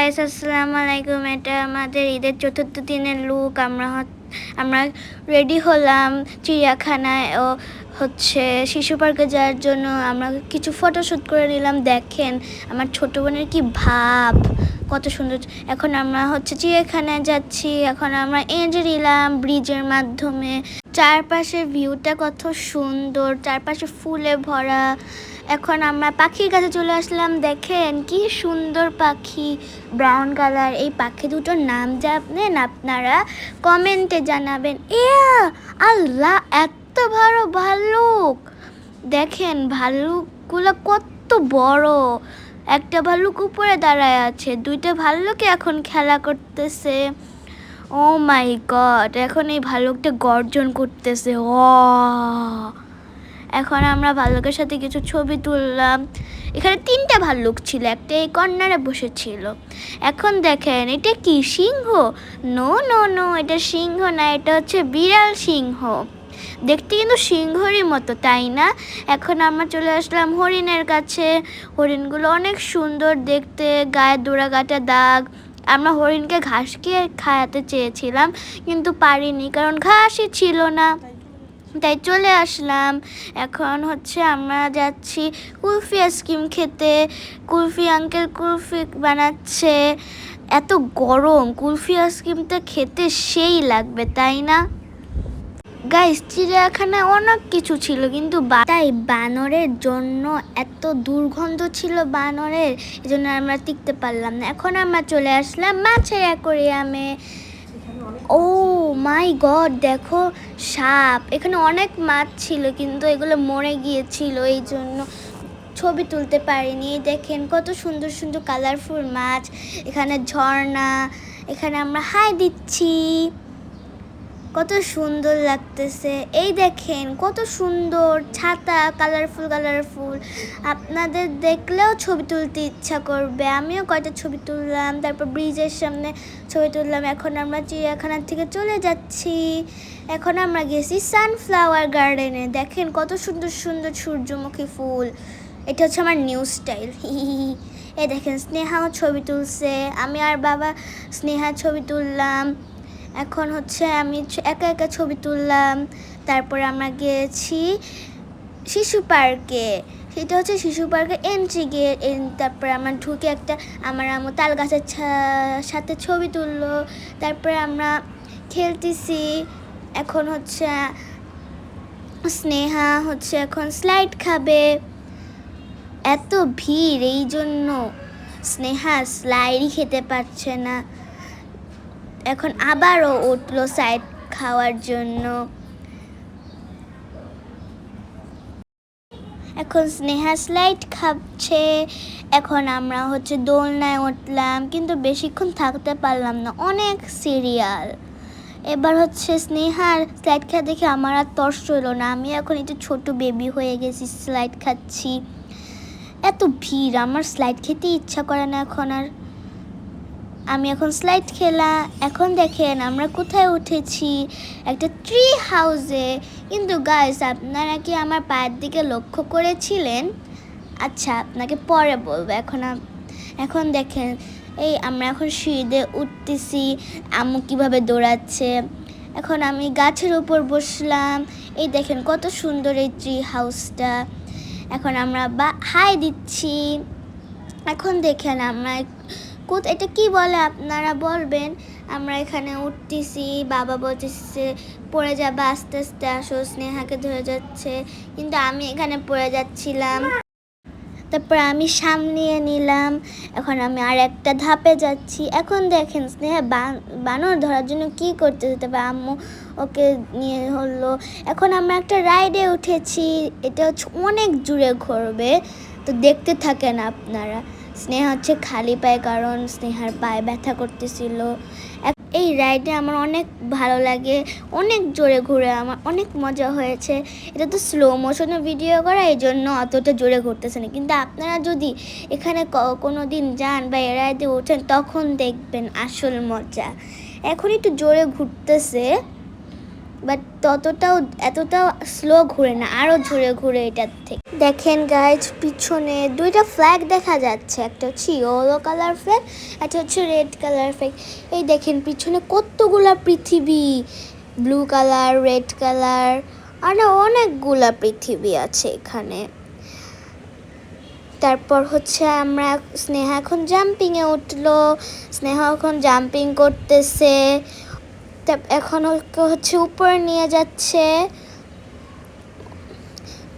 Guys, আসসালামু আলাইকুম। এটা আমাদের ঈদের চতুর্থ দিনের লুক। আমরা রেডি হলাম চিড়িয়াখানায় ও শিশু পার্কে যাওয়ার জন্য। আমরা কিছু ফটোশ্যুট করে নিলাম। দেখেন আমার ছোট বোনের কি ভাব, কত সুন্দর। এখন আমরা চিড়িয়াখানায় যাচ্ছি। এখন আমরা এন্ট্রি নিলাম ব্রিজের মাধ্যমে। চারপাশের ভিউটা কত সুন্দর, চারপাশে ফুলে ভরা। এখন আমরা পাখির কাছে চলে আসলাম। দেখেন কি সুন্দর পাখি, ব্রাউন কালার। এই পাখি দুটোর নাম জানেন আপনারা? কমেন্টে জানাবেন। আল্লাহ, এত বড় ভাল্লুক! দেখেন ভাল্লুকগুলো কত বড়। একটা ভাল্লুক উপরে দাঁড়ায় আছে, দুইটা ভাল্লুকে এখন খেলা করতেছে। ও মাই গড, এখন এই ভাল্লুকটা গর্জন করতেছে। এখন আমরা ভাল্লুকের সাথে কিছু ছবি তুললাম। এখানে 3টা ভাল্লুক ছিল, একটা এই কর্নারে বসেছিল। এখন দেখেন, এটা কি সিংহ? নো নো নো, এটা সিংহ না, এটা বিড়াল সিংহ। দেখতে কিন্তু সিংহরই মতো, তাই না? এখন আমরা চলে আসলাম হরিণের কাছে। হরিণগুলো অনেক সুন্দর দেখতে, গায়ে ডোরাকাটা দাগ। আমরা হরিণকে ঘাস খেয়ে খাওয়াতে চেয়েছিলাম, কিন্তু পারিনি, কারণ ঘাসই ছিল না, তাই চলে আসলাম। এখন আমরা যাচ্ছি কুলফি আইসক্রিম খেতে। কুলফি আঙ্কেল কুলফি বানাচ্ছে। এত গরম, কুলফি আইসক্রিমটা খেতে সেই লাগবে, তাই না গাইস? চিড়িয়াখানায় অনেক কিছু ছিল, কিন্তু তাই বানরের জন্য এত দুর্গন্ধ ছিল বানরের, এই জন্য আমরা টিকতে পারলাম না। এখন আমরা চলে আসলাম মাছের অ্যাকোরিয়ামে। ও মাই গড, দেখো সাপ। এখানে অনেক মাছ ছিল, কিন্তু এগুলো মরে গিয়েছিল, এই জন্য ছবি তুলতে পারিনি। দেখেন কত সুন্দর সুন্দর কালারফুল মাছ। এখানে ঝর্ণা, এখানে আমরা হাই দিচ্ছি, কত সুন্দর লাগতেছে। এই দেখেন কত সুন্দর ছাতা, কালারফুল কালারফুল। আপনাদের দেখলেও ছবি তুলতে ইচ্ছা করবে। আমিও কয়টা ছবি তুললাম, তারপর ব্রিজের সামনে ছবি তুললাম। এখন আমরা চিড়িয়াখানা থেকে চলে যাচ্ছি। এখন আমরা গেছি সানফ্লাওয়ার গার্ডেনে। দেখেন কত সুন্দর সুন্দর সূর্যমুখী ফুল। এটা আমার নিউ স্টাইল। এই দেখেন স্নেহাও ছবি তুলছে, আমি আর বাবা স্নেহা ছবি তুললাম। এখন আমি একা একা ছবি তুললাম। তারপরে আমরা গিয়েছি শিশু পার্কে। সেটা শিশু পার্কের এন্ট্রি গেট। তারপরে আমরা ঢুকে আমার আম্মু তাল গাছের সাথে ছবি তুললো। তারপরে আমরা খেলতেছি। এখন স্নেহা এখন স্লাইড খাবে। এত ভিড়, এই জন্য স্নেহা স্লাইডই খেতে পারছে না। এখন আবারও উঠলো সাইড খাওয়ার জন্য। এখন স্নেহা স্লাইড খাচ্ছে। এখন আমরা দোলনায় উঠলাম, কিন্তু বেশিক্ষণ থাকতে পারলাম না, অনেক সিরিয়াল। এবার স্নেহার স্লাইড খেয়ে দেখে আমার আর তর্স হইল না। আমি এখন একটু ছোট বেবি হয়ে গেছি, স্লাইড খাচ্ছি। এত ভিড়, আমার স্লাইড খেতে ইচ্ছা করে না এখন আর। আমি এখন স্লাইড খেলা। এখন দেখেন আমরা কোথায় উঠেছি, একটা ট্রি হাউসে। কিন্তু গাইস, আপনারা কি আমার পায়ের দিকে লক্ষ্য করেছিলেন? আচ্ছা, আপনাকে পরে বলবো। এখন দেখেন, আমরা এখন সিঁড়িতে উঠতেছি। আম্মু কিভাবে দৌড়াচ্ছে। এখন আমি গাছের উপর বসলাম। এই দেখেন কত সুন্দর এই ট্রি হাউসটা। এখন আমরা হাই দিচ্ছি। এখন দেখেন এটা কি বলে আপনারা বলবেন। আমরা এখানে উঠতেছি, বাবা বলতেছে পড়ে যাবে, আস্তে আস্তে আসো, স্নেহাকে ধরে যাচ্ছে, কিন্তু আমি এখানে পড়ে যাচ্ছিলাম। তারপর আমি সামনে নিলাম। এখন আমি আর একটা ধাপে যাচ্ছি। এখন দেখেন স্নেহা বানর ধরার জন্য কি করতেছে। তারপর আম্মু ওকে নিয়ে হলো। এখন আমরা একটা রাইডে উঠেছি। এটা অনেক জুড়ে ঘুরবে, তো দেখতে থাকেন আপনারা। স্নেহা খালি পায়ে, কারণ স্নেহার পায়ে ব্যথা করতেছিল। এই রাইডে আমার অনেক ভালো লাগে, অনেক জোরে ঘুরে, আমার অনেক মজা হয়েছে। এটা তো স্লো মোশনে ভিডিও করা, এই জন্য অতটা জোরে ঘুরতেছে না, কিন্তু আপনারা যদি এখানে কোনো দিন যান বা এই রাইডে ওঠেন, তখন দেখবেন আসল মজা। এখন একটু জোরে ঘুরতেছে। বাট এতটাও স্লো ঘুরে না, আরও ঘুরে ঘুরে এটার থেকে। দেখেন গাইজ, পিছনে দুইটা ফ্ল্যাগ দেখা যাচ্ছে, একটা হচ্ছে ইয়েলো কালার ফ্ল্যাগ, একটা হচ্ছে রেড কালার ফ্ল্যাগ। এই দেখেন পিছনে কতগুলা পৃথিবী, ব্লু কালার, রেড কালার, আর অনেকগুলা পৃথিবী আছে এখানে। তারপর হচ্ছে স্নেহা এখন জাম্পিংয়ে উঠলো, স্নেহা এখন জাম্পিং করতেছে। এখন ওকে হচ্ছে উপরে নিয়ে যাচ্ছে,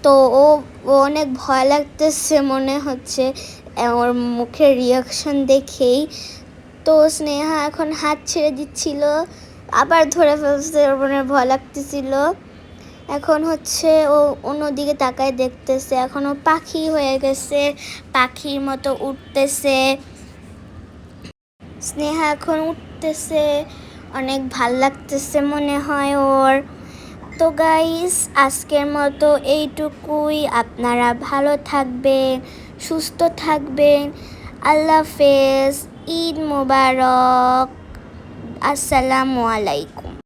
তো ও অনেক ভয় লাগতেছে মনে হচ্ছে ওর মুখের রিয়াকশন দেখেই। তো স্নেহা এখন হাত ছেড়ে দিচ্ছিল, আবার ধরে ফেলছে, ওর মনে ভয় লাগতেছিল। এখন হচ্ছে ও অন্যদিকে তাকায় দেখতেছে, এখন ও পাখি হয়ে গেছে, পাখির মতো উঠতেছে। স্নেহা এখন উঠতেছে, অনেক ভাল লাগতেছে মনে হয় ওর। তো গাইস, আজকের মতো এইটুকুই। আপনারা ভালো থাকবেন, সুস্থ থাকবেন। আল্লাহ হাফেজ, ঈদ মোবারক, আসসালামু আলাইকুম।